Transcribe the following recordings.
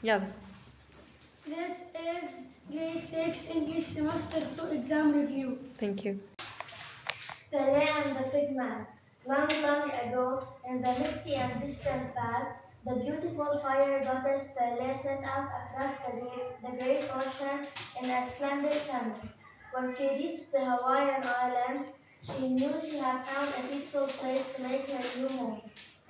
Yeah. This is grade 6 English semester 2 exam review. Thank you. Pele and the Pig Man. Long, long ago, in the misty and distant past, the beautiful fire goddess Pele set out across the great ocean in a splendid canoe. When she reached the Hawaiian Islands, she knew she had found a peaceful place to make her new home.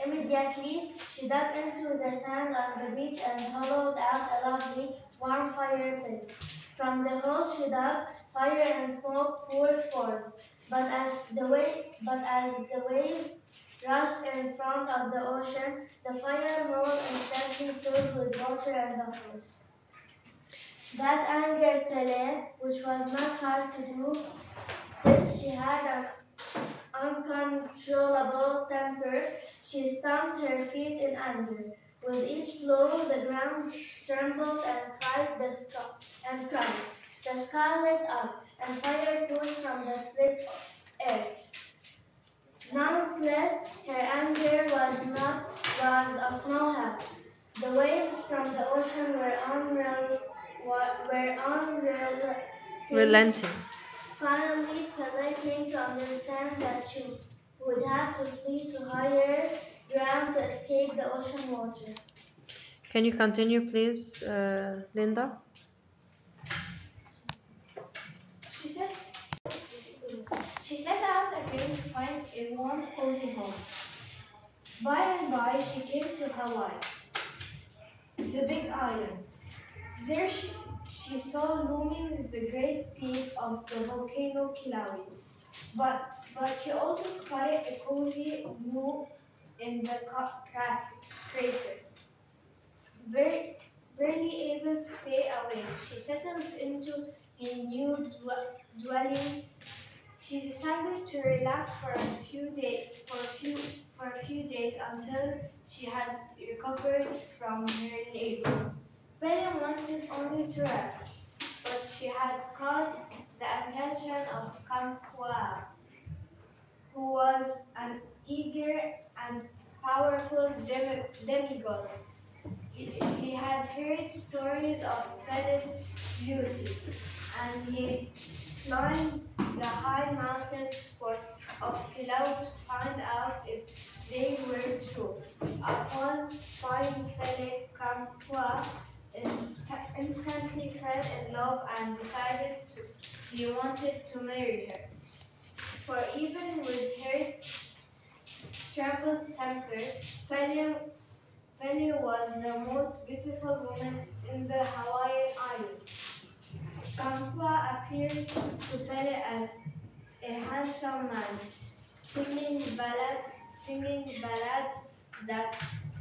Immediately, she dug into the sand on the beach and hollowed out a lovely, warm fire pit. From the hole she dug, fire and smoke poured forth. But as the waves rushed in front of the ocean, the fire hole instantly filled with water and bubbles. That angered Pele, which was not hard to do, since she had an uncontrollable temper. She stamped her feet in anger. With each blow, the ground trembled and cried. The sky lit up, and fire poured from the split earth. Nonetheless, her anger was of no help. The waves from the ocean were Relenting. Finally, Pele came to understand that she would have to flee to higher ground to escape the ocean water. Can you continue, please, Linda? She set out again to find a warm, cozy home. By and by, she came to Hawaii, the big island. There she saw looming the great peak of the volcano Kilauea. But she also spotted a cozy nook in the crater. Barely able to stay awake, she settled into a new dwelling. She decided to relax for a few days until she had recovered from her labor. Pele wanted only to rest, but she had caught the attention of Kamapua, who was an eager and powerful demigod. He had heard stories of Pele's beauty, and he climbed the high mountains of Pilau to find out if they were true. Upon finding Pele, Kamapua instantly fell in love and decided he wanted to marry her. For even with her troubled temper, Pele was the most beautiful woman in the Hawaiian Islands. Kamapua appeared to Pele as a handsome man, singing ballads that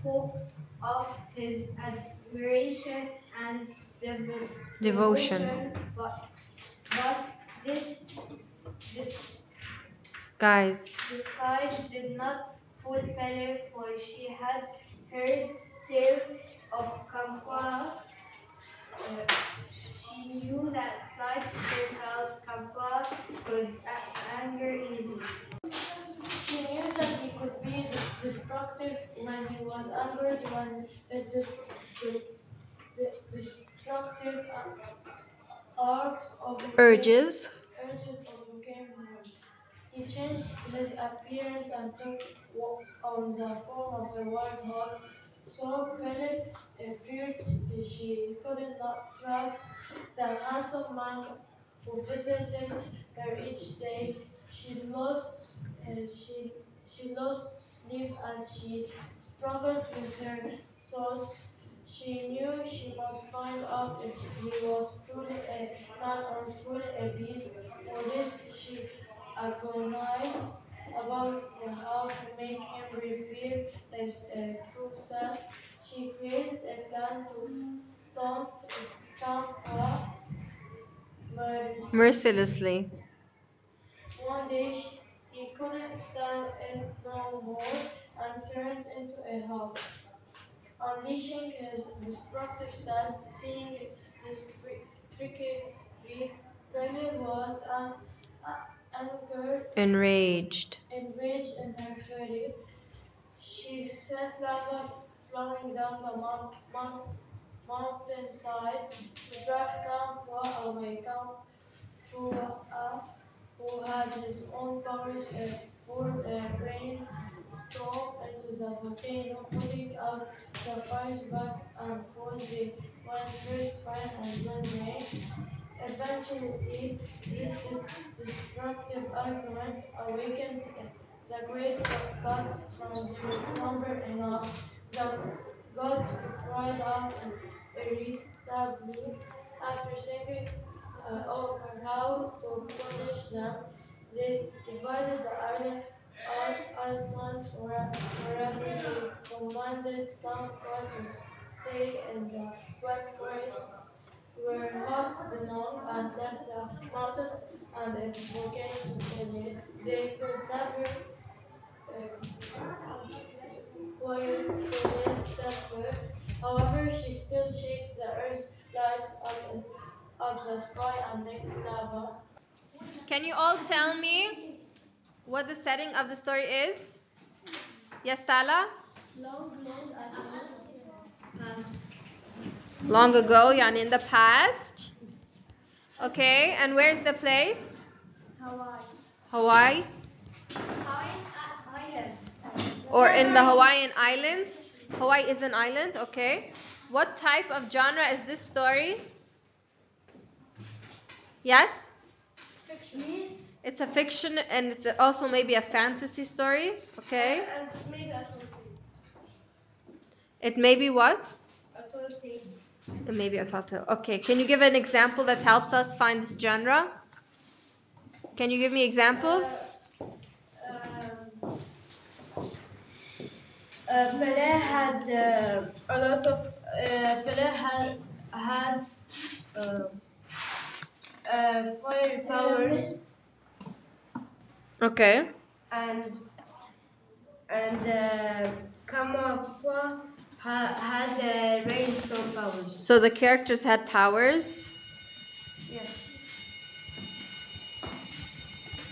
spoke of his admiration and Devotion. But this Guys. disguise did not fool Pele, for she had heard tales of Kamapua. She knew that, like herself, Kamapua could anger easily. She knew that he could be destructive when he was angered, when his destructive Urges. urges overcame him. He changed his appearance and took on the form of a wild hog. So Pele feared she could not trust the handsome man who visited her each day. She lost sleep as she struggled with her thoughts. She knew she must find out if he was truly a man or truly a beast. For this, she agonized about how to make him reveal his true self. She created a plan to taunt Kamapua Mercilessly. One day he couldn't stand it no more and turned into a hog, unleashing his destructive self. Seeing this trickery, Pele was angered, Enraged. enraged in her fury. She set lava flowing down the powers poured rain storm into the volcano, putting out the fires back and forth. They went first fire and then rain. Eventually, this destructive argument awakened the great gods from their slumber enough. The gods cried out irritably after thinking over how to punish them. They divided the island forever. They commanded Kamapua to stay in the wet forests where hogs belong and left the mountain and its volcano to Pele. They could never quiet Pele's temper. However, she still shakes the earth, lights up the sky and makes lava. Can you all tell me what the setting of the story is? Yes, Tala? Long ago, yani in the past. Okay, and where's the place? Hawaii? Or in the Hawaiian Islands? Hawaii is an island, okay. What type of genre is this story? Yes? Fiction. It's a fiction and it's also maybe a fantasy story, okay? And maybe a tall It may be what? tale. It may be a tale. Okay, can you give an example that helps us find this genre? Can you give me examples? Pele had a lot of. Pele had fire powers Okay. and Kamapua had rainstorm powers. So the characters had powers. Yes.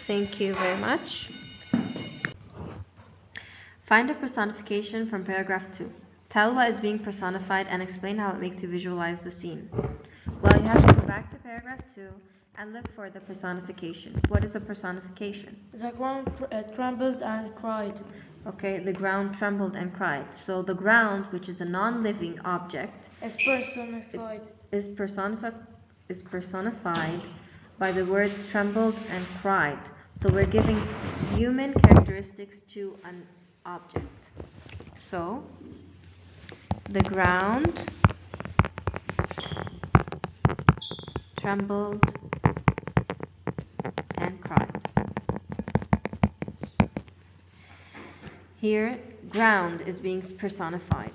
Thank you very much. Find a personification from paragraph 2. Tell what is being personified and explain how it makes you visualize the scene. Well, you have to go back to paragraph 2 and look for the personification. What is a personification? The ground trembled and cried. Okay, the ground trembled and cried. So the ground, which is a non-living object, Is personified. is personified by the words trembled and cried. So we're giving human characteristics to an object. So the ground trembled and cried. Here, ground is being personified.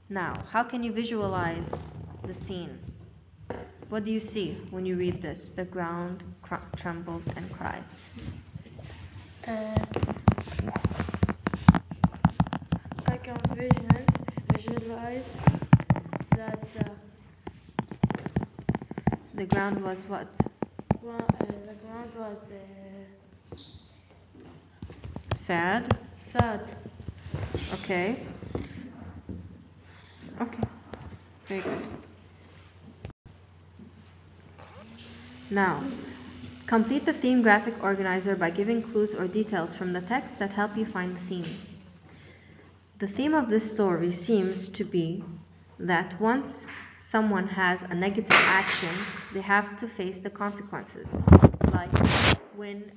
Now, how can you visualize the scene? What do you see when you read this? The ground trembled and cried. I can visualize that The ground was what? the ground was Sad. sad. Okay. Okay. Very good. Now, complete the theme graphic organizer by giving clues or details from the text that help you find the theme. The theme of this story seems to be that once someone has a negative action, they have to face the consequences. Like when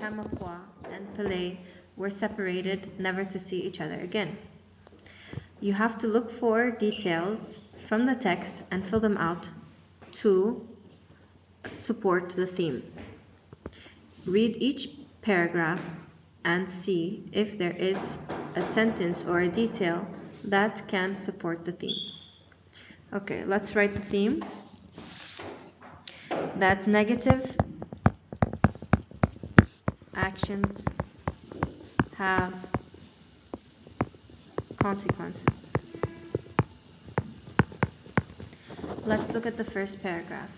Kamapua and Pele were separated, never to see each other again. You have to look for details from the text and fill them out to support the theme. Read each paragraph and see if there is a sentence or a detail that can support the theme. Okay, let's write the theme. That negative actions have consequences. Let's look at the first paragraph.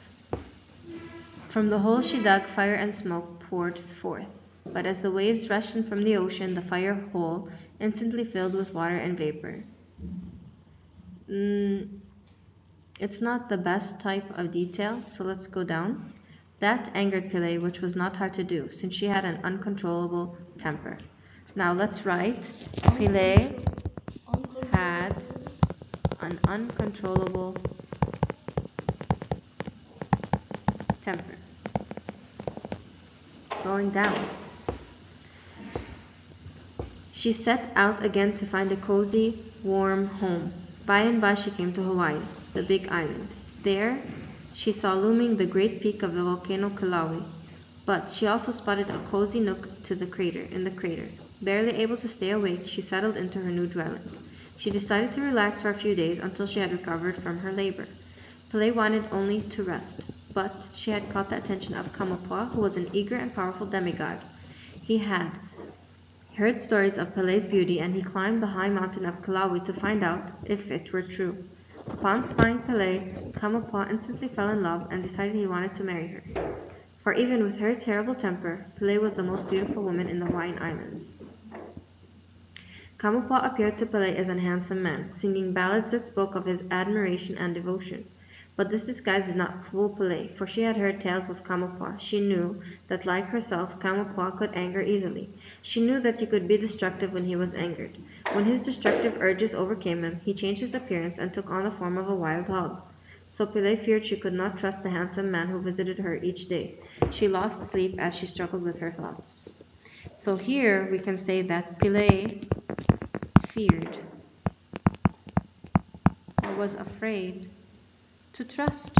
From the hole she dug, fire and smoke poured forth. But as the waves rushed in from the ocean, the fire hole instantly filled with water and vapor. It's not the best type of detail, so let's go down. That angered Pele, which was not hard to do, since she had an uncontrollable temper. Now let's write Pele had an uncontrollable temper. Going down. She set out again to find a cozy, warm home. By and by she came to Hawaii, the big island. There she saw looming the great peak of the volcano Kilauea, but she also spotted a cozy nook in the crater. Barely able to stay awake, she settled into her new dwelling. She decided to relax for a few days until she had recovered from her labor. Pele wanted only to rest, but she had caught the attention of Kamapua, who was an eager and powerful demigod. He had heard stories of Pele's beauty, and he climbed the high mountain of Kilauea to find out if it were true. Upon spying Pele, Kamapua instantly fell in love and decided he wanted to marry her. For even with her terrible temper, Pele was the most beautiful woman in the Hawaiian Islands. Kamapua appeared to Pele as a handsome man, singing ballads that spoke of his admiration and devotion. But this disguise did not fool Pele, for she had heard tales of Kamapua. She knew that, like herself, Kamapua could anger easily. She knew that he could be destructive when he was angered. When his destructive urges overcame him, he changed his appearance and took on the form of a wild hog. So Pele feared she could not trust the handsome man who visited her each day. She lost sleep as she struggled with her thoughts. So here we can say that Pele feared or was afraid to trust.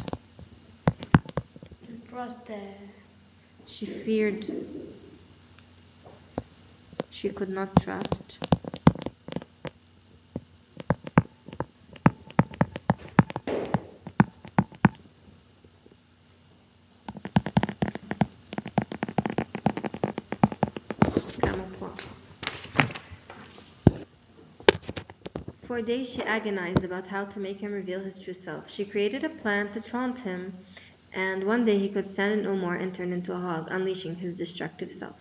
She feared she could not trust. For days she agonized about how to make him reveal his true self. She created a plan to taunt him, and one day he could stand in Umar and turn into a hog, unleashing his destructive self.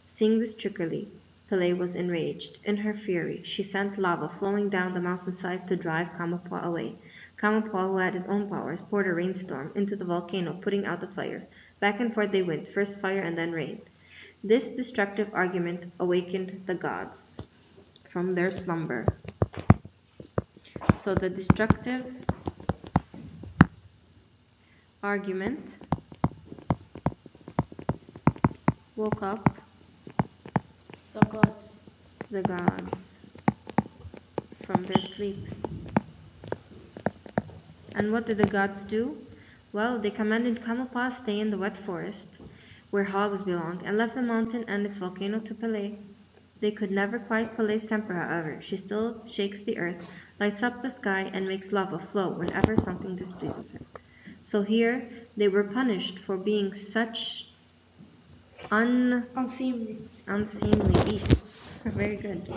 Seeing this trickery, Pele was enraged. In her fury, she sent lava flowing down the mountainsides to drive Kamapua away. Kamapua, who had his own powers, poured a rainstorm into the volcano, putting out the flares. Back and forth they went, first fire and then rain. This destructive argument awakened the gods from their slumber. So the destructive argument woke up the gods from their sleep. And what did the gods do? Well, they commanded Kamapua stay in the wet forest where hogs belong, and left the mountain and its volcano to Pele. They could never quiet Pele's temper, however. She still shakes the earth, lights up the sky, and makes lava flow whenever something displeases her. So here they were punished for being such unseemly beasts. Very good.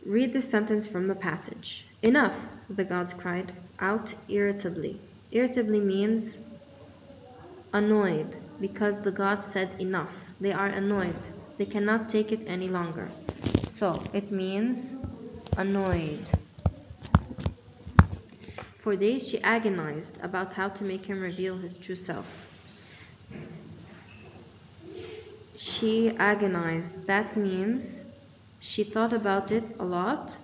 Read this sentence from the passage. Enough, the gods cried out irritably. Irritably means annoyed, because the gods said enough. They are annoyed. They cannot take it any longer. So it means annoyed. For days she agonized about how to make him reveal his true self. She agonized. That means she thought about it a lot,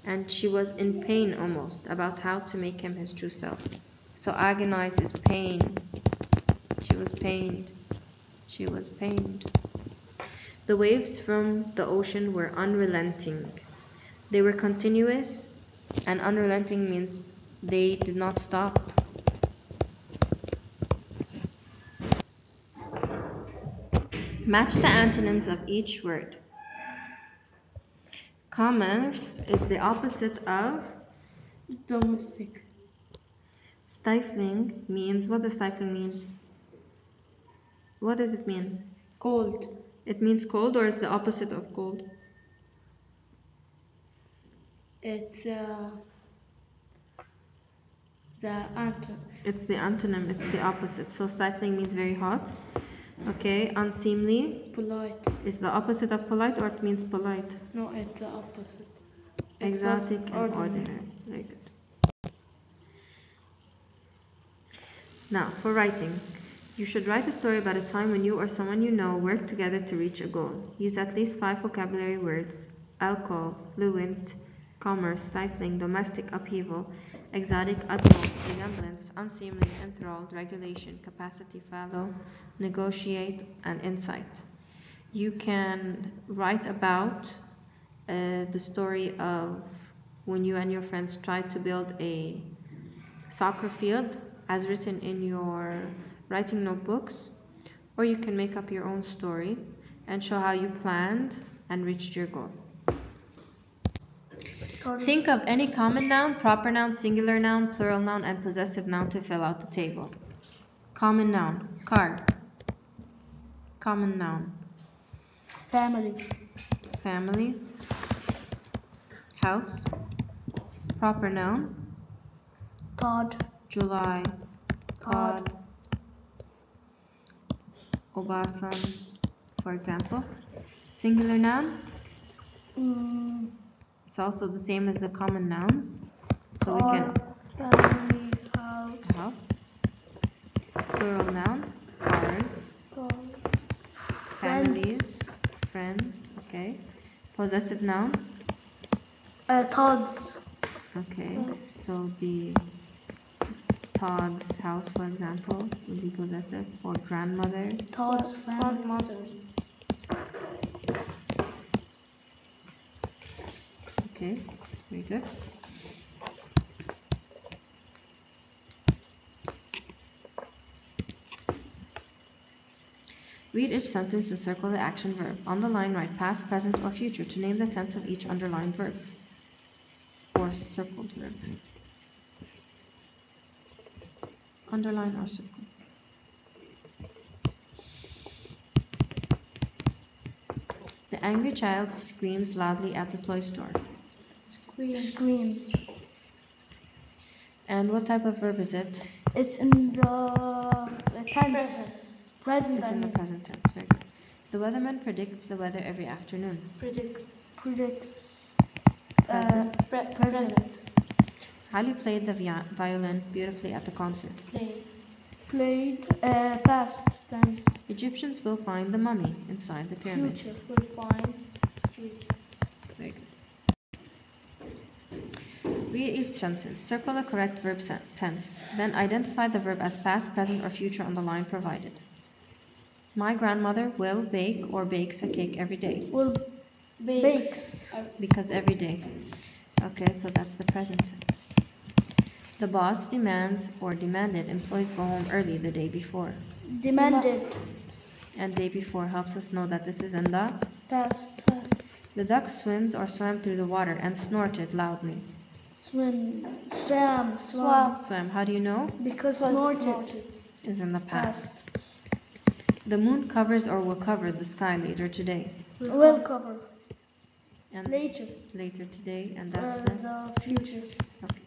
and she was in pain almost about how to make him his true self. So agonize is pain. She was pained. She was pained. The waves from the ocean were unrelenting. They were continuous, and unrelenting means they did not stop. Match the antonyms of each word. Commerce is the opposite of Domestic. Stifling means, what does stifling mean? What does it mean? Cold. It means cold, or it's the opposite of cold? It's the antonym. It's the antonym, it's the opposite. So stifling means very hot. Okay, unseemly Polite. is the opposite of polite, or it means polite? No, it's the opposite. Exotic Except and ordinary. Very good. Now, for writing. You should write a story about a time when you or someone you know worked together to reach a goal. Use at least 5 vocabulary words: alcohol, fluent, commerce, stifling, domestic, upheaval, exotic, utmost, resemblance, unseemly, enthralled, regulation, capacity, fallow, negotiate, and insight. You can write about the story of when you and your friends tried to build a soccer field as written in your writing notebooks, or you can make up your own story and show how you planned and reached your goal. Think of any common noun, proper noun, singular noun, plural noun, and possessive noun to fill out the table. Common noun, card. Common noun, family, family, house. Proper noun, Todd, July, Todd, Obasan, for example. Singular noun, it's also the same as the common nouns. So we can family, house. Plural noun, cars, families, friends, okay. Possessive noun, Todd's, okay. So the Todd's house, for example, would be possessive, or grandmother. Todd's grandmother. Okay, very good. Read each sentence and circle the action verb. On the line, write past, present, or future to name the tense of each underlined verb or circled verb. Underline or circle. The angry child screams loudly at the toy store. Screams. And what type of verb is it? It's in the tense. Present. It's in the present tense. Very good. The weatherman predicts the weather every afternoon. Predicts. Present. Ali played the violin beautifully at the concert. Played. Past tense. Egyptians will find the mummy inside the pyramid. Future. Will find. Future. Very good. Read each sentence. Circle the correct verb tense. Then identify the verb as past, present, or future on the line provided. My grandmother will bake or bakes a cake every day. Will bakes. Because every day. Okay, so that's the present tense. The boss demands or demanded employees go home early the day before. Demanded. And day before helps us know that this is in the Past. The duck swims or swam through the water and snorted loudly. Swam. How do you know? Because snorted. Is in the past. The moon covers or will cover the sky later today. Will cover. And Later. Later today, and that's the future. Okay.